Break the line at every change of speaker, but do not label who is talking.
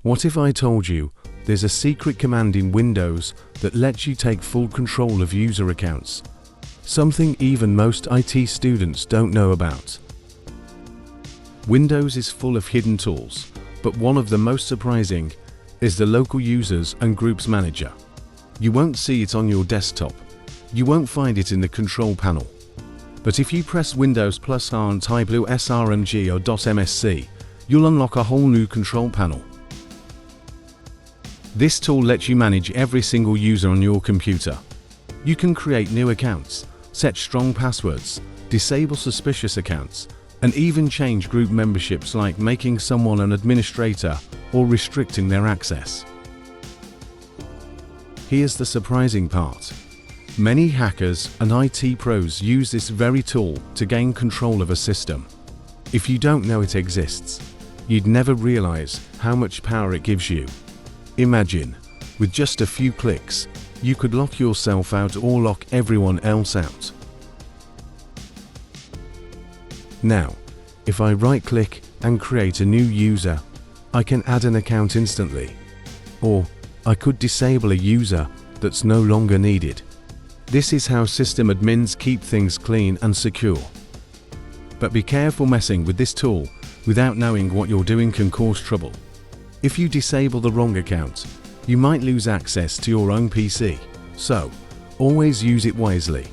What if I told you there's a secret command in Windows that lets you take full control of user accounts? Something even most IT students don't know about. Windows is full of hidden tools, but one of the most surprising is the Local Users and Groups Manager. You won't see it on your desktop. You won't find it in the control panel. But if you press Windows +R and type lusrmgr.msc, you'll unlock a whole new control panel. This tool lets you manage every single user on your computer. You can create new accounts, set strong passwords, disable suspicious accounts, and even change group memberships, like making someone an administrator or restricting their access. Here's the surprising part. Many hackers and IT pros use this very tool to gain control of a system. If you don't know it exists, you'd never realize how much power it gives you. Imagine, with just a few clicks, you could lock yourself out or lock everyone else out. Now, if I right-click and create a new user, I can add an account instantly. Or I could disable a user that's no longer needed. This is how system admins keep things clean and secure. But be careful, messing with this tool without knowing what you're doing can cause trouble. If you disable the wrong account, you might lose access to your own PC. So, always use it wisely.